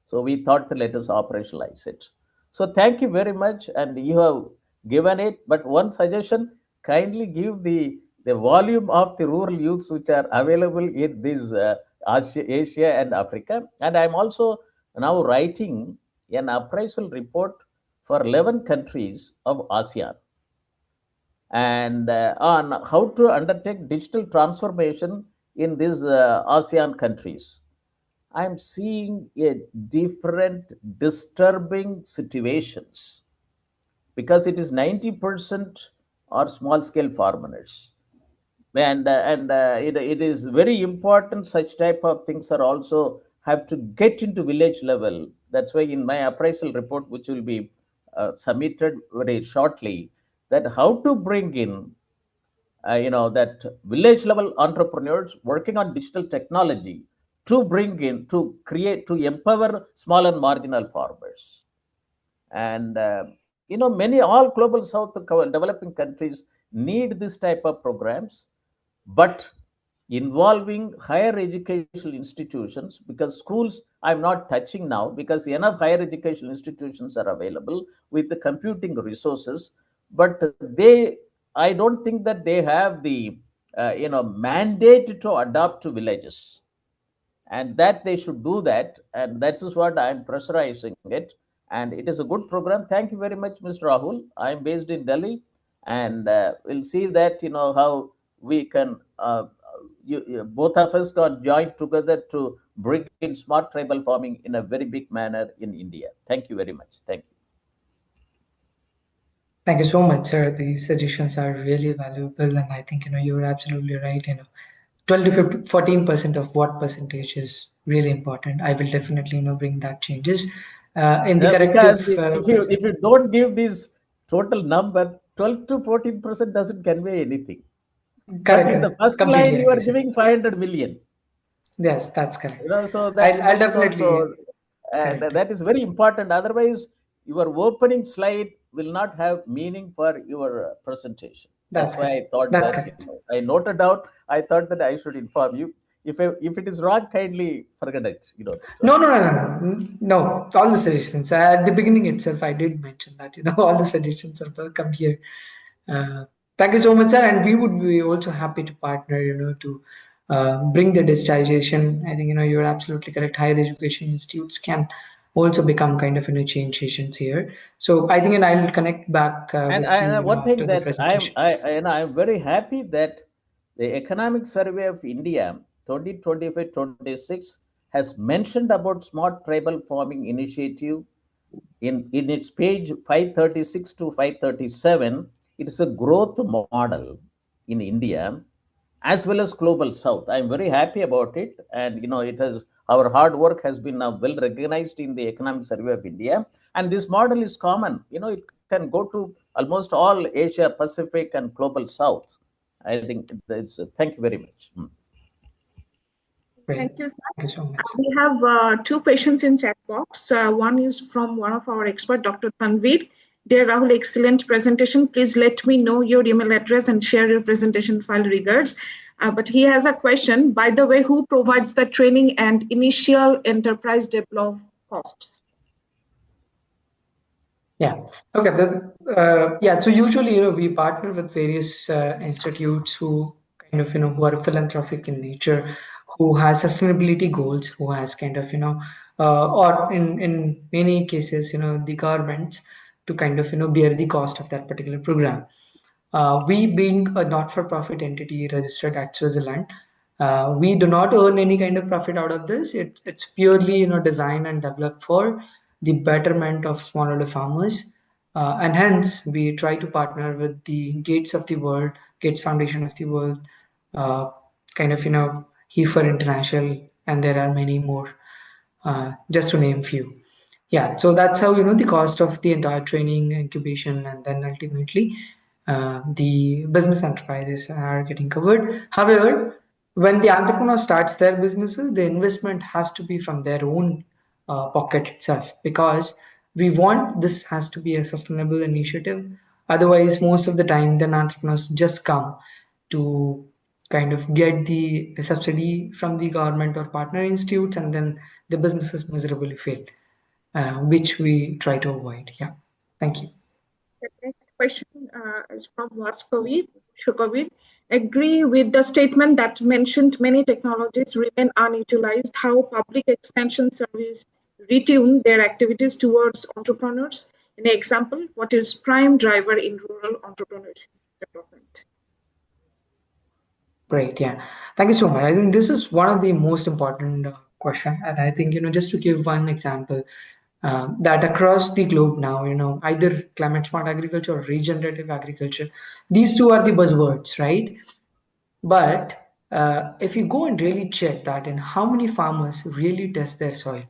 So we thought let us operationalize it. So thank you very much, and you have given it. But one suggestion: kindly give the volume of the rural youths which are available in this Asia and Africa. And I'm also now writing an appraisal report for 11 countries of ASEAN and on how to undertake digital transformation in these ASEAN countries. I'm seeing a different disturbing situations because it is 90% are small scale farmers, and it is very important such type of things are also have to get into village level. That's why in my appraisal report, which will be submitted very shortly, that how to bring in that village level entrepreneurs working on digital technology to bring in to create to empower small and marginal farmers. And many all global south developing countries need this type of programs, but involving higher educational institutions, because schools I'm not touching now because enough higher educational institutions are available with the computing resources, but they I don't think that they have the mandate to adopt to villages, and that they should do that, and that is what I'm pressurizing it. And it is a good program. Thank you very much, Mr. Rahul. I'm based in Delhi, and we'll see that how we can both of us can join together to bring in smart tribal farming in a very big manner in India. Thank you very much. Thank you. Thank you so much, sir. These suggestions are really valuable, and I think you're absolutely right. 12 to 15, 14% of what percentage is really important. I will definitely bring that changes in the corrective. Because if you don't give this total number, 12 to 14% doesn't convey anything. But in the correct. first line, Completely you are agree, sir. giving 500 million. Yes, that's correct. So that I'll so definitely correct. that is very important. Otherwise, your opening slide will not have meaning for your presentation. That's That's why I correct. thought That's that correct. I noted out. I thought that I should inform you. If it is wrong, kindly forget it. No, no, no, no, no, no. All the suggestions at the beginning itself, I did mention that all the suggestions are welcome here. Uh, Thank you so much, sir. And we would be also happy to partner, to bring the digitization. I think you're absolutely correct. Higher education institutes can also become kind of change agents here. So I think, and I'll connect back And with you, one thing after the that presentation. I'm very happy that the Economic Survey of India 2025-26 has mentioned about smart tribal farming initiative in its page 536 to 537. It is a growth model in India as well as global south. I'm very happy about it, and it has our hard work has been now well recognized in the Economic Survey of India, and this model is common. It can go to almost all Asia Pacific and global south. I think it's thank you very much. Great. Thank you, sir. Thank you so much. We have two questions in chat box. One is from one of our expert, Dr. Tanveer. Dear Rahul, excellent presentation. Please let me know your email address and share your presentation file regards. But he has a question. By the way, who provides the training and initial enterprise develop costs? Yeah. Okay. Yeah. So usually, we partner with various institutes who kind of, who are philanthropic in nature, who has sustainability goals, who has kind of, or in many cases, the governments to kind of, bear the cost of that particular program. We being a not-for-profit entity registered at Switzerland, we do not earn any kind of profit out of this. It's purely designed and developed for the betterment of smallholder farmers, and hence we try to partner with the Gates of the world, Gates Foundation of the world, kind of Heifer International, and there are many more, just to name few. Yeah, so that's how the cost of the entire training, incubation, and then ultimately the business enterprises are getting covered. However, when the entrepreneur starts their businesses, the investment has to be from their own pocket itself, because we want this has to be a sustainable initiative. Otherwise, most of the time, then entrepreneurs just come to kind of get the subsidy from the government or partner institutes, and then the businesses miserably fail, which we try to avoid. Yeah, thank you. The next question is from Vaskovi Shukovic. Agree with the statement that mentioned many technologies remain unutilized. How public expansion service retune their activities towards entrepreneurs? In example, what is prime driver in rural entrepreneurship development? Great, yeah. Thank you so much. I think this is one of the most important question, and I think just to give one example, that across the globe now, either climate smart agriculture or regenerative agriculture, these two are the buzzwords, right? But if you go and really check that and how many farmers really test their soil,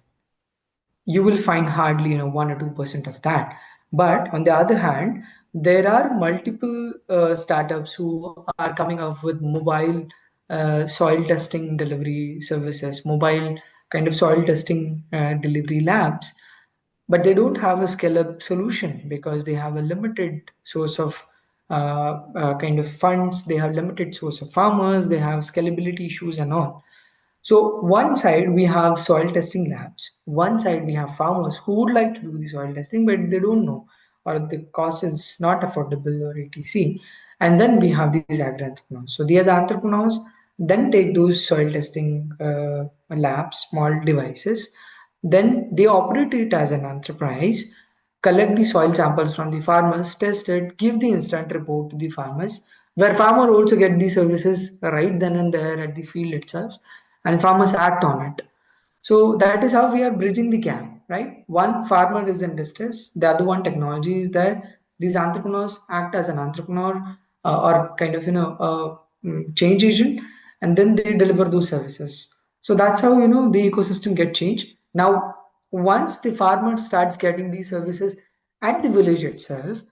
you will find hardly 1 or 2% of that. But on the other hand, there are multiple startups who are coming up with mobile soil testing delivery services, mobile kind of soil testing delivery labs, but they don't have a scale up solution because they have a limited source of kind of funds, they have limited source of farmers, they have scalability issues and all. So one side we have soil testing labs, one side we have farmers who would like to do the soil testing, but they don't know, or the cost is not affordable or etc. And then we have these agri entrepreneurs. So these entrepreneurs then take those soil testing labs, small devices, then they operate it as an enterprise, collect the soil samples from the farmers, test it, give the instant report to the farmers, where farmer also get the services right then and there at the field itself, and farmers act on it. So that is how we are bridging the gap, right? One farmer is in distress, the other one technology is there. These entrepreneurs act as an entrepreneur or kind of change agent, and then they deliver those services. So that's how the ecosystem get changed. Now, once the farmer starts getting these services at the village itself,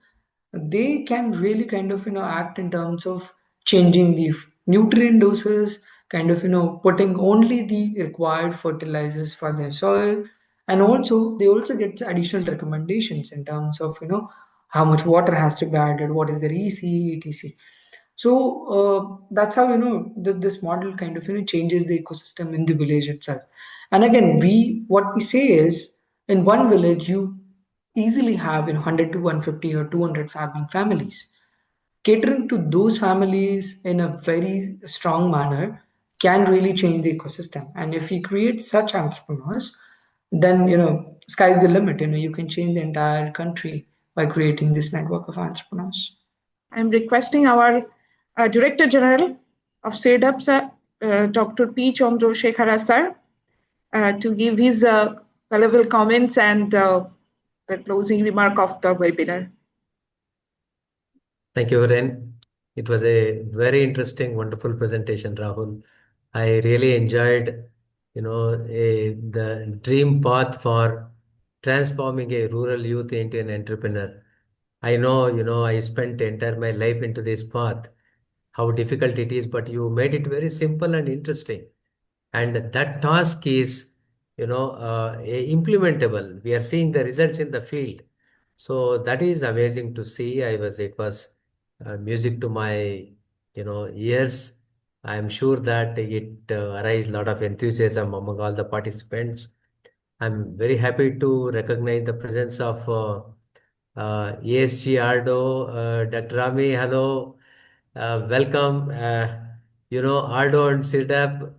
they can really kind of act in terms of changing the nutrient doses, kind of putting only the required fertilizers for their soil, and also they also get additional recommendations in terms of how much water has to be added, what is their EC, etc. So that's how this model kind of changes the ecosystem in the village itself. And again, we what we say is, in one village you easily have 100 to 150 or 200 farming families. Catering to those families in a very strong manner can really change the ecosystem. And if we create such entrepreneurs, then sky's the limit. You can change the entire country by creating this network of entrepreneurs. I'm requesting our Director General of CIRDAP, sir, Dr. P. Chandrasekhara, sir, to give his valuable comments and the closing remark of the webinar. Thank you, Arun. It was a very interesting, wonderful presentation, Rahul. I really enjoyed, the dream path for transforming a rural youth into an entrepreneur. I know, I spent entire my life into this path, how difficult it is, but you made it very simple and interesting. And that task is, implementable. We are seeing the results in the field. So that is amazing to see. It was music to my, ears. I'm sure that it aroused a lot of enthusiasm among all the participants. I'm very happy to recognize the presence of ESG Ardo, Dr. Rami. Hello, welcome. Ardo and CIRDAP,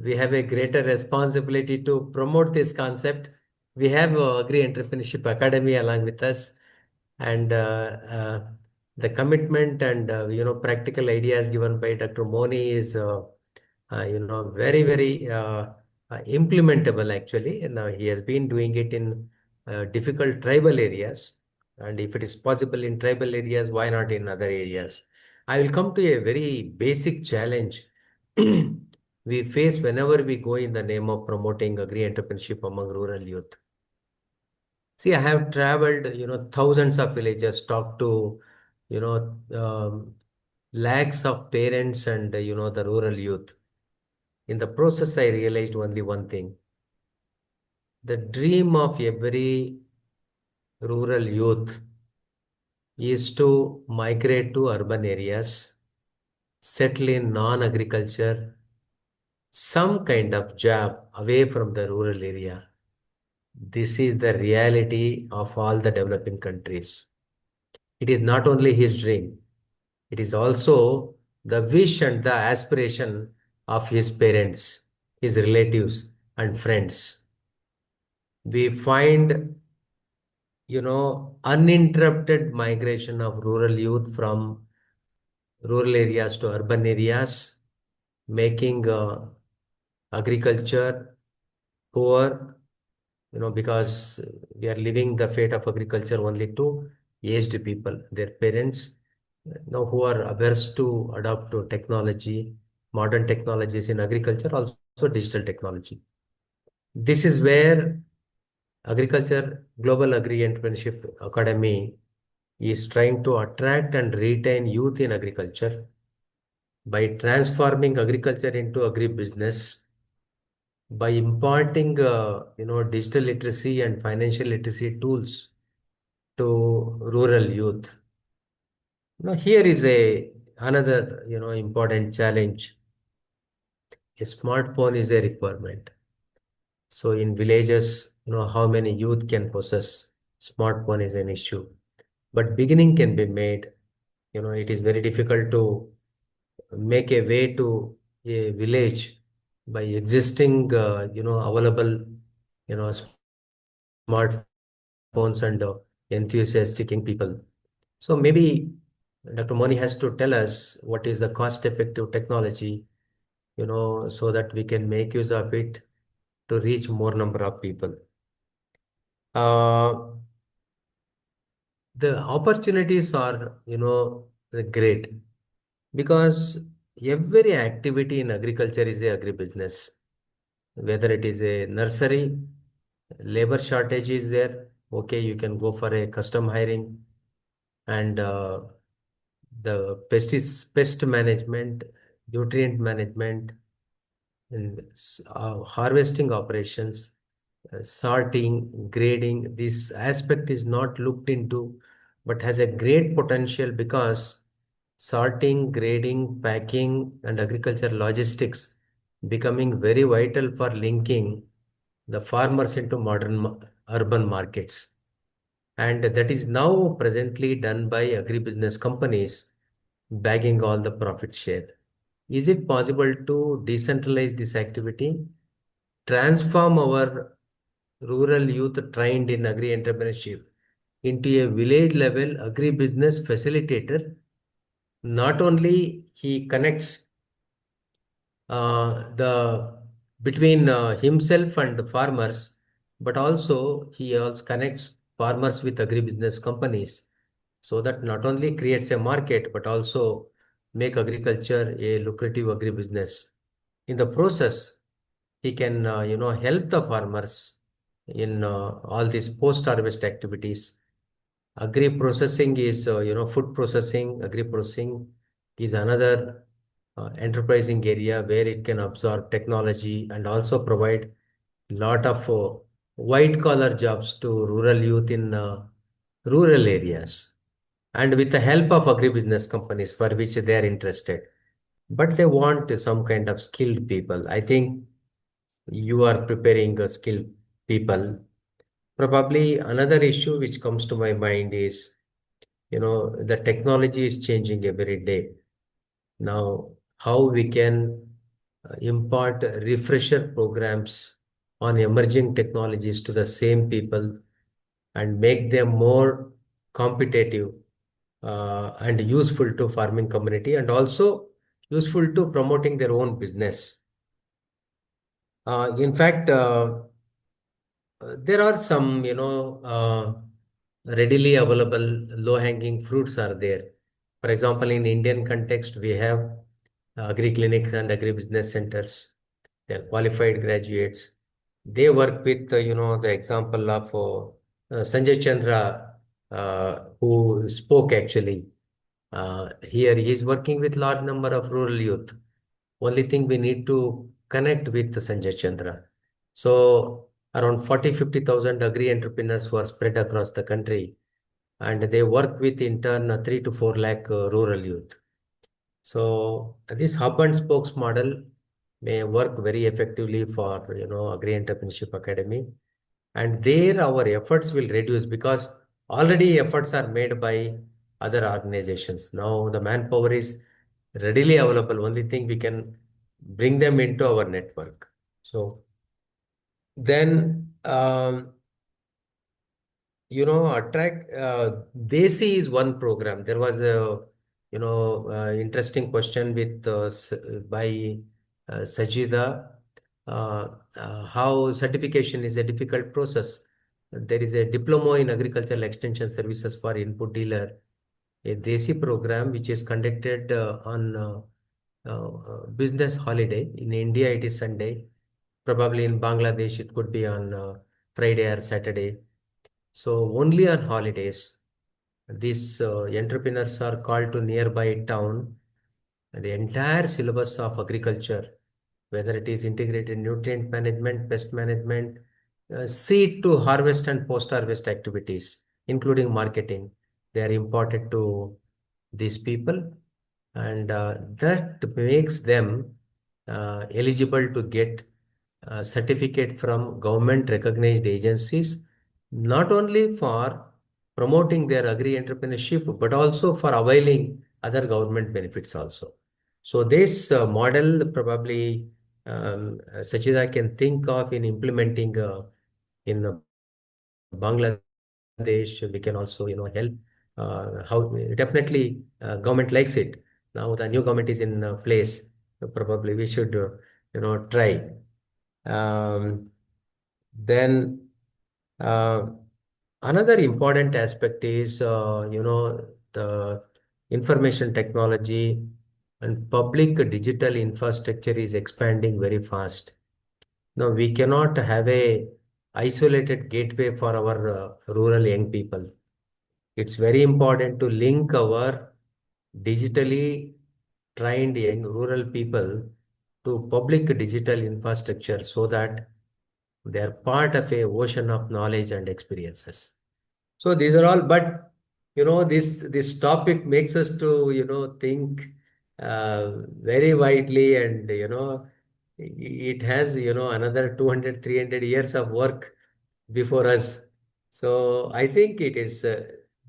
we have a greater responsibility to promote this concept. We have Agri-Entrepreneurship Academy along with us, and the commitment and practical ideas given by Dr. Moni is very very implementable actually. And he has been doing it in difficult tribal areas, and if it is possible in tribal areas, why not in other areas? I will come to a very basic challenge. we face whenever we go in the name of promoting agri-entrepreneurship among rural youth. See, I have traveled, thousands of villages, talked to, you know, lakhs of parents and, the rural youth. In the process, I realized only one thing. The dream of every rural youth is to migrate to urban areas, settle in non-agriculture, some kind of job away from the rural area. This is the reality of all the developing countries. It is not only his dream, it is also the wish and the aspiration of his parents, his relatives, and friends. We find, uninterrupted migration of rural youth from rural areas to urban areas, making agriculture poor, because we are living the fate of agriculture only to aged people, their parents, who are averse to adopt to technology, modern technologies in agriculture, also digital technology. This is where Global Agri-Entrepreneurship Academy is trying to attract and retain youth in agriculture by transforming agriculture into agribusiness, by imparting digital literacy and financial literacy tools to rural youth. Here is another important challenge. A smartphone is a requirement. So in villages, how many youth can possess smartphone is an issue. But beginning can be made. It is very difficult to make a way to a village by existing, available, smartphones and enthusiastic young people. So maybe Dr. Moni has to tell us what is the cost-effective technology, so that we can make use of it to reach more number of people. Uh, the opportunities are, great, because every activity in agriculture is a agribusiness. Whether it is a nursery, labor shortage is there. Okay, you can go for a custom hiring, and the pest management, nutrient management, and harvesting operations, sorting, grading. This aspect is not looked into, but has a great potential, because sorting, grading, packing, and agriculture logistics becoming very vital for linking the farmers into modern urban markets. And that is now presently done by agribusiness companies bagging all the profit share. Is it possible to decentralize this activity, transform our rural youth trained in agri-entrepreneurship into a village level agribusiness facilitator? Not only he connects the between himself and the farmers, but also he also connects farmers with agribusiness companies, so that not only creates a market but also make agriculture a lucrative agribusiness. In the process, he can help the farmers in all these post-harvest activities. Agri processing is food processing. Agri processing is another enterprising area where it can absorb technology and also provide lot of white collar jobs to rural youth in rural areas, and with the help of agribusiness companies for which they are interested. But they want some kind of skilled people. I think you are preparing skilled people. Probably another issue which comes to my mind is, the technology is changing every day. Now, how we can impart refresher programs on emerging technologies to the same people and make them more competitive and useful to farming community, and also useful to promoting their own business. In fact, there are some, readily available low-hanging fruits are there. For example, in Indian context, we have agri-clinics and agri-business centers. They are qualified graduates. They work with, the example of Sanjay Chandra, who spoke actually. Here he is working with large number of rural youth. Only thing we need to connect with Sanjay Chandra. So around 40-50,000 agri-entrepreneurs who are spread across the country, and they work with in turn 3 to 4 lakh rural youth. So this hub and spokes model may work very effectively for Agri-Entrepreneurship Academy, and there our efforts will reduce because already efforts are made by other organizations. Now the manpower is readily available. Only thing we can bring them into our network. So then attract Desi is one program. There was a interesting question with by Sajida, how certification is a difficult process. There is a diploma in agricultural extension services for input dealer, a Desi program which is conducted on business holiday. In India, it is Sunday. Probably in Bangladesh, it could be on Friday or Saturday. So only on holidays, these entrepreneurs are called to nearby town. And the entire syllabus of agriculture, whether it is integrated nutrient management, pest management, seed to harvest and post-harvest activities, including marketing, they are important to these people, and that makes them eligible to get certificate from government recognized agencies, not only for promoting their agri entrepreneurship, but also for availing other government benefits also. So this model probably Sachida can think of in implementing in Bangladesh. We can also help. How definitely government likes it. Now the new government is in place. So probably we should try. Um, then uh, another important aspect is the information technology and public digital infrastructure is expanding very fast. Now we cannot have a isolated gateway for our rural young people. It's very important to link our digitally trained young rural people to public digital infrastructure so that they are part of a ocean of knowledge and experiences. So these are all, but this topic makes us to think very widely, and it has another 200, 300 years of work before us. So I think it is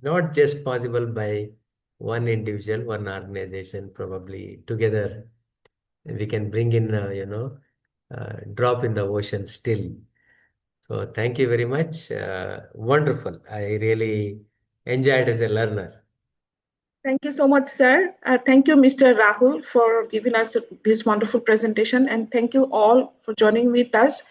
not just possible by one individual, one organization. Probably together we can bring in drop in the ocean still. So thank you very much. Wonderful. I really enjoyed as a learner. Thank you so much, sir. Thank you, Mr. Rahul, for giving us this wonderful presentation. And thank you all for joining with us.